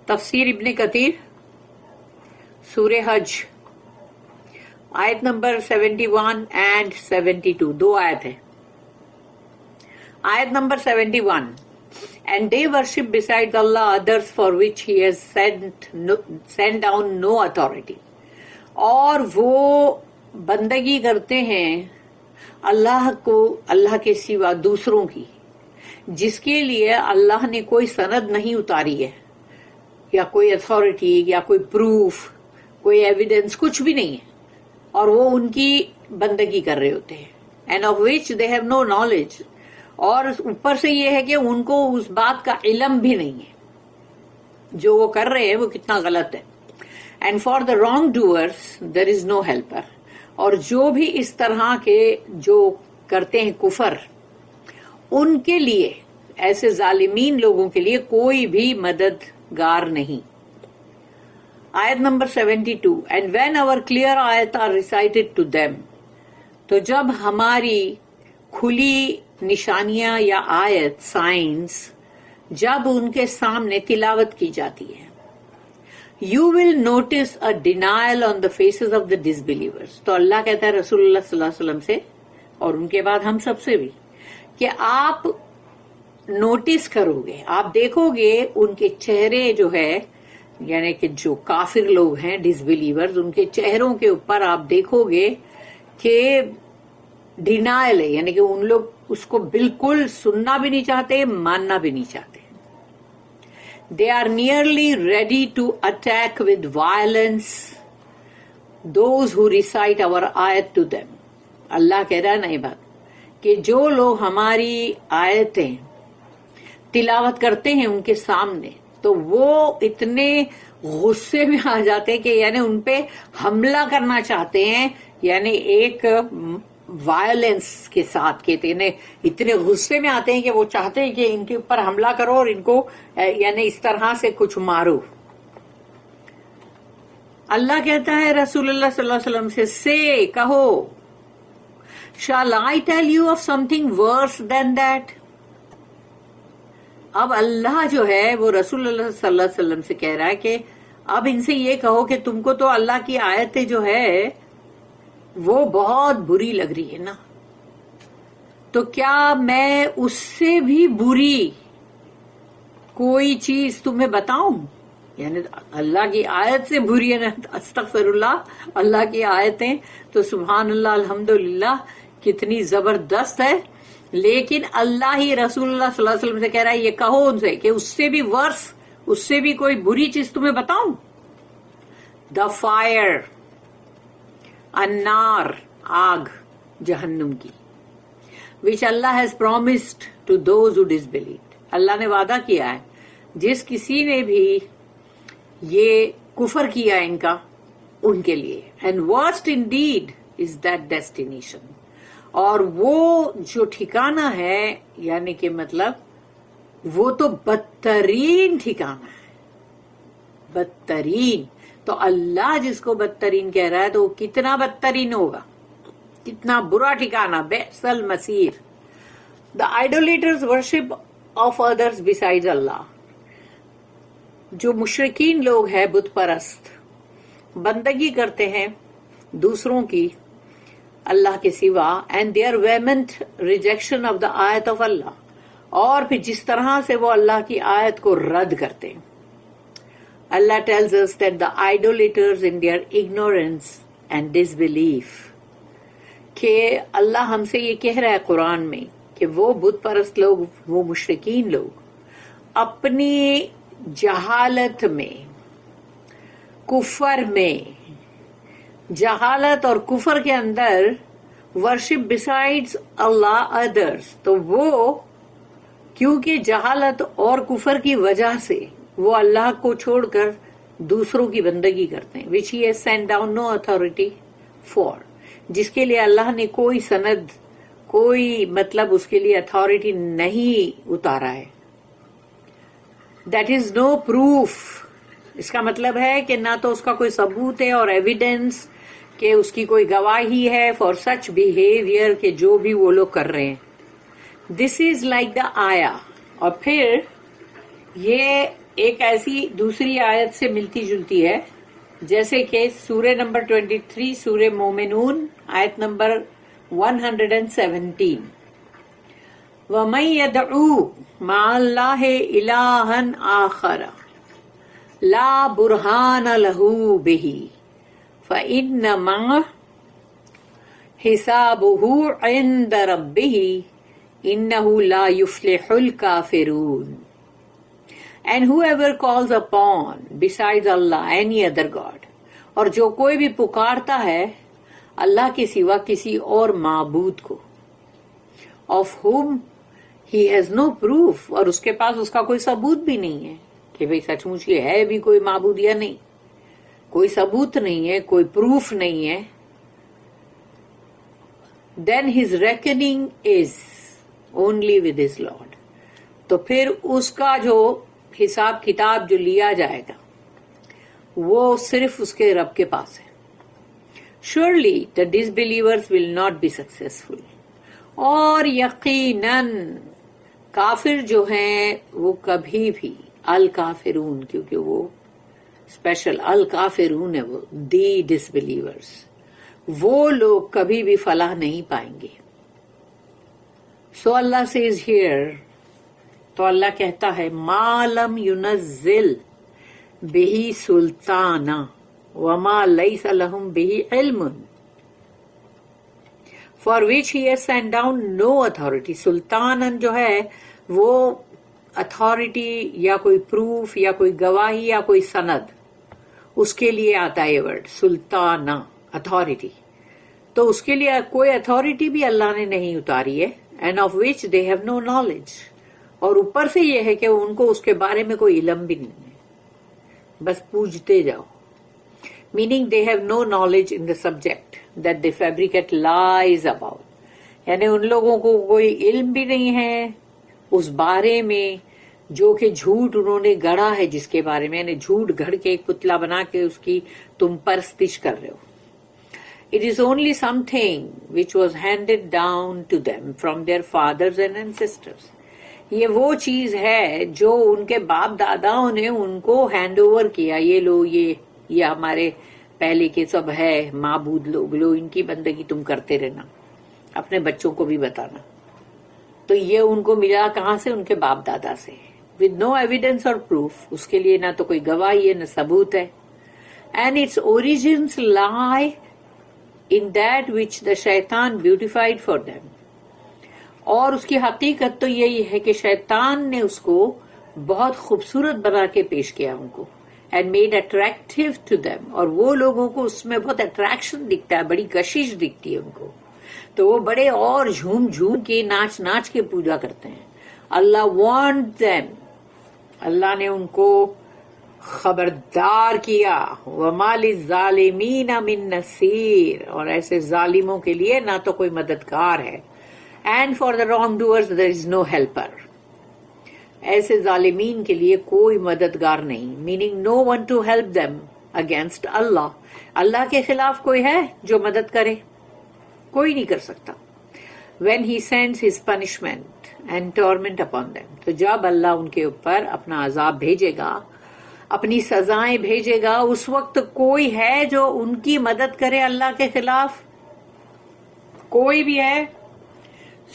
تفسیر ابن کثیر سورہ حج آیت نمبر 71 اینڈ 72 دو آیت ہے. آیت number 71 And they worship besides Allah others for which he has sent down no authority. اور وہ بندگی کرتے ہیں اللہ کو اللہ کے سوا دوسروں کی جس کے لیے اللہ نے کوئی سند نہیں اتاری ہے یا کوئی اتھارٹی یا کوئی پروف کوئی ایویڈنس کچھ بھی نہیں ہے اور وہ ان کی بندگی کر رہے ہوتے ہیں. And of which they have no knowledge. اور اوپر سے یہ ہے کہ ان کو اس بات کا علم بھی نہیں ہے جو وہ کر رہے ہیں وہ کتنا غلط ہے. And for the wrongdoers there is no helper. اور جو بھی اس طرح کے جو کرتے ہیں کفر ان کے لیے ایسے ظالمین لوگوں کے لیے کوئی بھی مددگار نہیں. آیت نمبر 72 اینڈ وین آور کلیئر آیت آر ریسائٹڈ ٹو دیم. تو جب ہماری کھلی نشانیاں یا آیت سائنس جب ان کے سامنے تلاوت کی جاتی ہے you will notice a denial on the faces of the disbelievers. تو اللہ کہتا ہے رسول اللہ صلی اللہ علیہ وسلم سے اور ان کے بعد ہم سب سے بھی کہ آپ نوٹس کرو گے آپ دیکھو گے ان کے چہرے جو ہے یعنی کہ جو کافر لوگ ہیں ڈسبلیورز ان کے چہروں کے اوپر آپ دیکھو گے کہ ڈینائل ہے یعنی کہ ان لوگ اس کو بالکل سننا بھی نہیں چاہتے ماننا بھی نہیں چاہتے. They are nearly ready to attack with violence those who recite our آیت ٹو دیم. اللہ کہہ رہا ہے نا یہ بات کہ جو لوگ ہماری آیتیں تلاوت کرتے ہیں ان کے سامنے تو وہ اتنے غصے میں آ جاتے ہیں کہ یعنی ان پہ حملہ کرنا چاہتے ہیں یعنی ایک وائلنس کے ساتھ کہتے ہیں اتنے غصے میں آتے ہیں کہ وہ چاہتے ہیں کہ ان کے اوپر حملہ کرو اور ان کو یعنی اس طرح سے کچھ مارو. اللہ کہتا ہے رسول اللہ صلی اللہ علیہ وسلم سے کہو shall I tell you of something worse than that. اب اللہ جو ہے وہ رسول اللہ صلی اللہ علیہ وسلم سے کہہ رہا ہے کہ اب ان سے یہ کہو کہ تم کو تو اللہ کی آیتیں جو ہے وہ بہت بری لگ رہی ہے نا تو کیا میں اس سے بھی بری کوئی چیز تمہیں بتاؤں. یعنی اللہ کی آیت سے بری ہے نا استغفر اللہ اللہ کی آیتیں تو سبحان اللہ الحمدللہ کتنی زبردست ہے لیکن اللہ ہی رسول اللہ صلی اللہ علیہ وسلم سے کہہ رہا ہے یہ کہو ان سے کہ اس سے بھی ورس اس سے بھی کوئی بری چیز تمہیں بتاؤں. دا فائر النار آگ جہنم کی which Allah has promised to those who disbelieved. اللہ نے وعدہ کیا ہے جس کسی نے بھی یہ کفر کیا ان کا ان کے لیے. and worst indeed is that destination. اور وہ جو ٹھکانہ ہے یعنی کہ مطلب وہ تو بدترین ٹھکانہ ہے بدترین. تو اللہ جس کو بدترین کہہ رہا ہے تو وہ کتنا بدترین ہوگا کتنا برا ٹھکانہ بئس المصیر. دا آئیڈولیٹرز ورشپ آف ادرز بسائڈ اللہ. جو مشرکین لوگ ہیں بت پرست بندگی کرتے ہیں دوسروں کی اللہ کے سوا and their vehement rejection of the آیت آف اللہ. اور پھر جس طرح سے وہ اللہ کی آیت کو رد کرتے ہیں. Allah tells us that the idolaters in their ignorance and disbelief کہ اللہ ہم سے یہ کہہ رہا ہے قرآن میں کہ وہ بت پرست لوگ وہ مشرکین لوگ اپنی جہالت میں کفر میں جہالت اور کفر کے اندر ورشپ بسائڈز اللہ ادرس. تو وہ کیونکہ جہالت اور کفر کی وجہ سے وہ اللہ کو چھوڑ کر دوسروں کی بندگی کرتے ہیں which he has sent down no authority for. جس کے لیے اللہ نے کوئی سند کوئی مطلب اس کے لیے اتھارٹی نہیں اتارا ہے. that is no proof. اس کا مطلب ہے کہ نہ تو اس کا کوئی ثبوت ہے اور ایویڈنس کہ اس کی کوئی گواہی ہے فار سچ بہیویئر کہ جو بھی وہ لوگ کر رہے ہیں. دس از لائک دا آیا. اور پھر یہ ایک ایسی دوسری آیت سے ملتی جلتی ہے جیسے کہ سورہ نمبر 23 سورہ مومنون آیت نمبر 117 وَمَن يَدْعُو مَعَ اللَّهِ إِلَٰهًا آخَرَ لَا بُرْهَانَ لَهُ بِهِ فَإِنَّمَا حِسَابُهُ عِندَ رَبِّهِ إِنَّهُ لَا يُفْلِحُ الْكَافِرُونَ. And whoever calls upon besides Allah any other God, اور جو کوئی بھی پکارتا ہے اللہ کے سوا کسی اور معبود کو of whom he has no proof، اور اس کے پاس اس کا کوئی ثبوت بھی نہیں ہے کہ بھئی سچ مچ یہ ہے بھی کوئی معبود یا نہیں، کوئی ثبوت نہیں ہے، کوئی پروف نہیں ہے، then his reckoning is only with his Lord. تو پھر اس کا جو حساب کتاب جو لیا جائے گا وہ صرف اس کے رب کے پاس ہے. surely the disbelievers will not be successful. اور یقیناً کافر جو ہیں وہ کبھی بھی الکافرون، کیونکہ وہ اسپیشل الکافرون ہے، وہ دی ڈسبلیورز، وہ لوگ کبھی بھی فلاح نہیں پائیں گے. سو اللہ سیز ہیئر، تو اللہ کہتا ہے ما لم ينزل بہ سلطانا وما لیس لہم بہ علم for which he has sent down no authority. سلطانن جو ہے وہ اتھارٹی یا کوئی پروف یا کوئی گواہی یا کوئی سند، اس کے لیے آتا ہے یہ ورڈ سلطانہ، اتھارٹی. تو اس کے لیے کوئی اتھارٹی بھی اللہ نے نہیں اتاری ہے. and of which they have no knowledge. اور اوپر سے یہ ہے کہ ان کو اس کے بارے میں کوئی علم بھی نہیں ہے، بس پوجتے جاؤ. meaning they have no knowledge in the subject that they fabricate lies about. یعنی ان لوگوں کو کوئی علم بھی نہیں ہے اس بارے میں جو کہ جھوٹ انہوں نے گڑھا ہے، جس کے بارے میں، یعنی جھوٹ گھڑ کے ایک پتلا بنا کے اس کی تم پرستش کر رہے ہو. It is only something which was handed down to them from their fathers and ancestors. یہ وہ چیز ہے جو ان کے باپ داداؤں نے ان کو ہینڈ اوور کیا، یہ لو، یہ ہمارے پہلے کے سب ہے معبود لوگ، لو ان کی بندگی تم کرتے رہنا، اپنے بچوں کو بھی بتانا. تو یہ ان کو ملا کہاں سے؟ ان کے باپ دادا سے. with no evidence or proof، اس کے لیے نہ تو کوئی گواہی ہے نہ ثبوت ہے. and its origins lie in that which the shaitan beautified for them. اور اس کی حقیقت تو یہی ہے کہ شیطان نے اس کو بہت خوبصورت بنا کے پیش کیا ان کو، and made attractive to them، اور وہ لوگوں کو اس میں بہت اٹریکشن دکھتا ہے، بڑی کشش دکھتی ہے ان کو، تو وہ بڑے اور جھوم جھوم کے ناچ ناچ کے پوجا کرتے ہیں. اللہ وانٹ them، اللہ نے ان کو خبردار کیا. وَمَا لِلظَّالِمِينَ مِن نَصِيرٍ، اور ایسے ظالموں کے لیے نہ تو کوئی مددگار ہے. and for the wrongdoers there is no helper، ایسے ظالمین کے لیے کوئی مددگار نہیں. meaning no one to help them against Allah، اللہ کے خلاف کوئی ہے جو مدد کرے؟ کوئی نہیں کر سکتا. when he sends his punishment and torment upon them، تو جب اللہ ان کے اوپر اپنا عذاب بھیجے گا، اپنی سزائیں بھیجے گا، اس وقت کوئی ہے جو ان کی مدد کرے اللہ کے خلاف؟ کوئی بھی ہے؟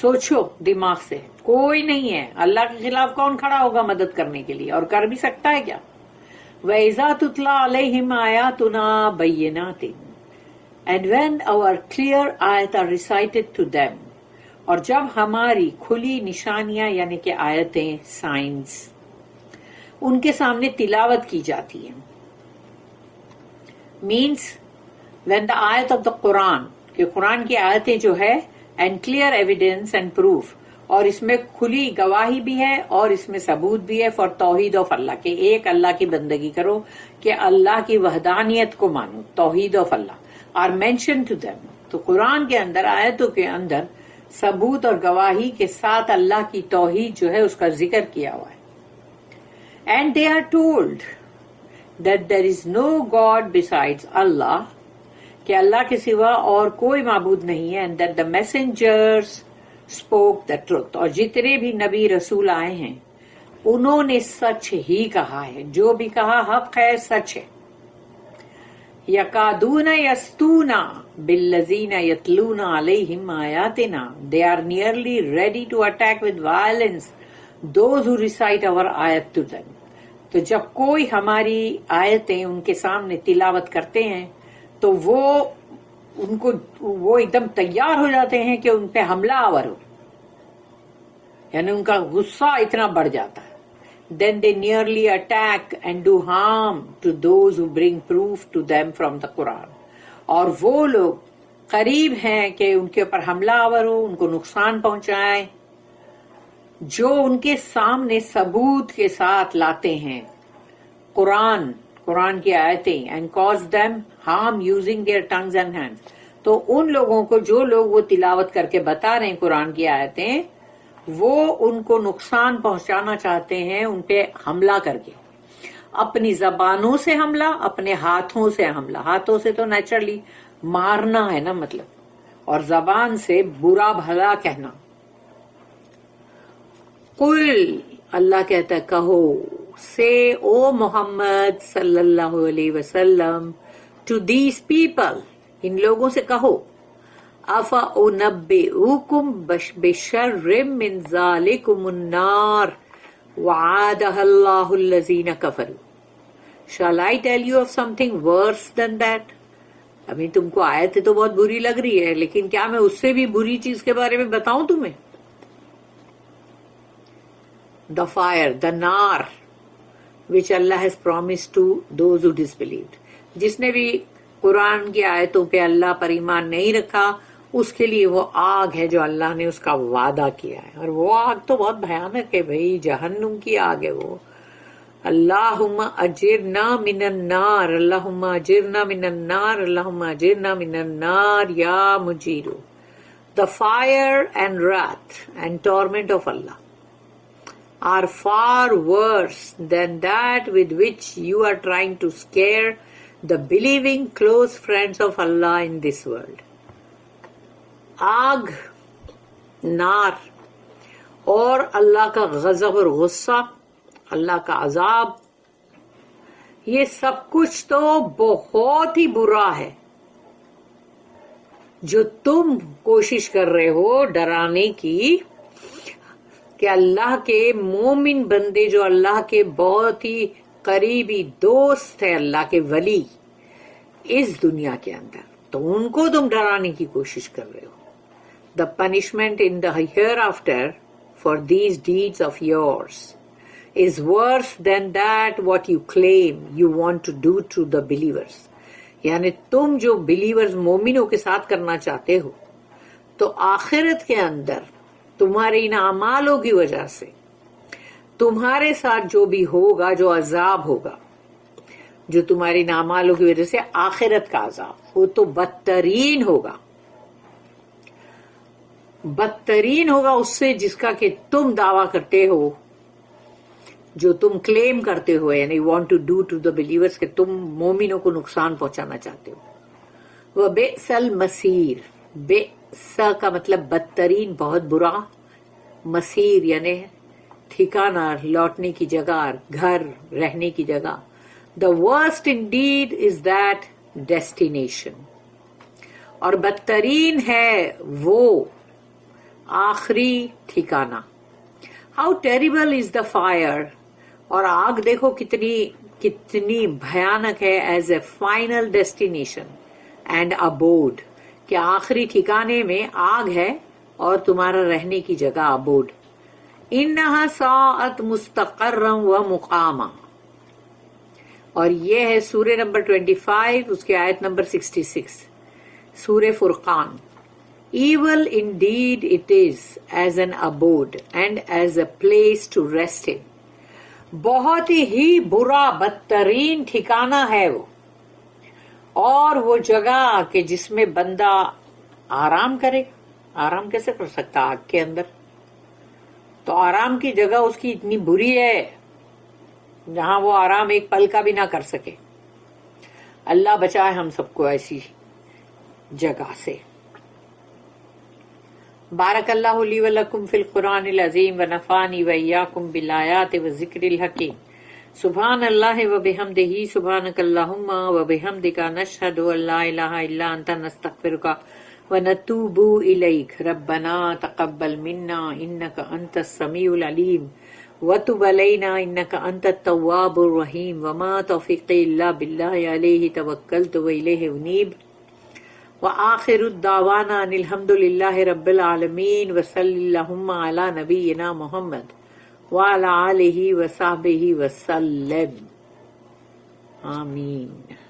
سوچو دماغ سے، کوئی نہیں ہے. اللہ کے خلاف کون کھڑا ہوگا مدد کرنے کے لیے؟ اور کر بھی سکتا ہے کیا؟ وَإِذَا تُتْلَى عَلَيْهِمْ آيَاتُنَا بَيِّنَاتٍ، and when our clear ayat are recited to them، اور جب ہماری کھلی نشانیاں یعنی کہ آیتیں، سائنس ان کے سامنے تلاوت کی جاتی ہیں. means when the ayat of the Quran، کہ قرآن کی آیتیں جو ہے، and clear evidence and proof، اور اس میں کھلی گواہی بھی ہے اور اس میں ثبوت بھی ہے for توحید آف اللہ، کہ ایک اللہ کی بندگی کرو، کہ اللہ کی وحدانیت کو مانو، توحید of Allah, are mentioned to them. تو قرآن کے اندر، آیتوں کے اندر ثبوت اور گواہی کے ساتھ اللہ کی توحید جو ہے اس کا ذکر کیا ہوا ہے. and they are told that there is no God besides Allah، کہ اللہ کے سوا اور کوئی معبود نہیں ہے. and that the messengers spoke the truth، اور جتنے بھی نبی رسول آئے ہیں انہوں نے سچ ہی کہا ہے، جو بھی کہا حق ہے، سچ ہے. یکادون یستون بالذین یتلون علیہم آیاتنا. They are nearly ready to attack with violence those who recite our ayat to them. تو جب کوئی ہماری آیتیں ان کے سامنے تلاوت کرتے ہیں تو وہ ایک دم تیار ہو جاتے ہیں کہ ان پہ حملہ آور ہو، یعنی ان کا غصہ اتنا بڑھ جاتا ہے. Then they nearly attack and do harm to those who bring proof to them from the Quran. اور وہ لوگ قریب ہیں کہ ان کے اوپر حملہ آور ہو، ان کو نقصان پہنچائیں جو ان کے سامنے ثبوت کے ساتھ لاتے ہیں قرآن کی آیتیں. and cause them harm using their tongues and hands. تو ان لوگوں کو، جو لوگ وہ تلاوت کر کے بتا رہے ہیں قرآن کی آیتیں، وہ ان کو نقصان پہنچانا چاہتے ہیں ان پہ حملہ کر کے. اپنی زبانوں سے حملہ، اپنے ہاتھوں سے حملہ. ہاتھوں سے تو نیچرلی مارنا ہے نا مطلب، اور زبان سے برا بھلا کہنا. قل، اللہ کہتا ہے کہو، سے او محمد صلی اللہ علیہ وسلم، ٹو دیز پیپل، ان لوگوں سے کہو، أَفَأُنَبِّئُكُمْ بِشَرٍّ مِّن ذَلِكُمُ النَّارِ وَعَادَهَا اللَّهُ الَّذِينَ كَفَرُوا. Shall I tell you of something worse than that? ابھی تم کو آیت تو بہت بری لگ رہی ہے، لیکن کیا میں اس سے بھی بری چیز کے بارے میں بتاؤں تمہیں؟ The fire, the nar, which Allah has promised to those who disbelieved. جس نے بھی قرآن کی آیتوں پہ اللہ پر ایمان نہیں رکھا، اس کے لیے وہ آگ ہے جو اللہ نے اس کا وعدہ کیا ہے. اور وہ آگ تو بہت بھیانک ہے بھائی، جہنم کی آگ ہے وہ. اللہم اجرنا من النار، اللہم اجرنا من النار، اللہم اجرنا من النار یا مجیرو. The fire and wrath and torment of Allah are far worse than that with which you are trying to scare the believing close friends of Allah in this world. آگ، نار، اور اللہ کا غضب اور غصہ، اللہ کا عذاب، یہ سب کچھ تو بہت ہی برا ہے جو تم کوشش کر رہے ہو ڈرانے کی کہ اللہ کے مومن بندے جو اللہ کے بہت ہی قریبی دوست ہے، اللہ کے ولی اس دنیا کے اندر، تو ان کو تم ڈرانے کی کوشش کر رہے ہو. The punishment in the hereafter for these deeds of yours is worse than that what you claim you want to do to the believers. یعنی تم جو believers مومنوں کے ساتھ کرنا چاہتے ہو، تو آخرت کے اندر تمہارے ان اعمالوں کی وجہ سے تمہارے ساتھ جو بھی ہوگا، جو عذاب ہوگا، جو تمہاری اعمالوں کی وجہ سے آخرت کا عذاب، وہ تو بدترین ہوگا، بدترین ہوگا اس سے جس کا کہ تم دعویٰ کرتے ہو، جو تم کلیم کرتے ہو، یعنی want to do to the believers, کہ تم مومنوں کو نقصان پہنچانا چاہتے ہو. وَبِئْسَ الْمَصِيرُ، بئس کا مطلب بدترین، بہت برا، مصیر یعنی ٹھکانہ، لوٹنے کی جگہ، گھر، رہنے کی جگہ. The worst indeed is that destination، اور بدترین ہے وہ آخری ٹھکانہ. How terrible is the fire، اور آگ دیکھو کتنی بھیانک ہے، as a final destination and abode، کہ آخری ٹھکانے میں آگ ہے اور تمہارا رہنے کی جگہ abode. انہا ساعت مستقرا و مقاما، اور یہ ہے سورہ نمبر 25، اس کی آیت نمبر 66، سورہ فرقان. Evil indeed it is as an abode and as a place to rest in. بہت ہی برا، بدترین ٹھکانہ ہے وہ، اور وہ جگہ کہ جس میں بندہ آرام کرے. آرام کیسے کر سکتا آگ کے اندر؟ تو آرام کی جگہ اس کی اتنی بری ہے جہاں وہ آرام ایک پل کا بھی نہ کر سکے. اللہ بچائے ہم سب کو ایسی جگہ سے. بارک اللہ لی ولکم فی القرآن العظیم ونفعنی وإیاکم بالآیات والذکر الحکیم سبحان اللہ وبحمدہ سبحانک اللہم وبحمدک نشہد ان لا الہ الا انت نستغفرک ونتوب الیک ربنا تقبل منا انک انت السمیع العلیم وتب علینا انک انت التواب الرحیم وما توفیقی الا باللہ علیہ توکلت والیہ انیب وآخر الدعوانا ان الحمد للہ رب العالمین وصلی اللہم علی نبینا محمد وعلی آلہ وصحبہ وسلم آمین.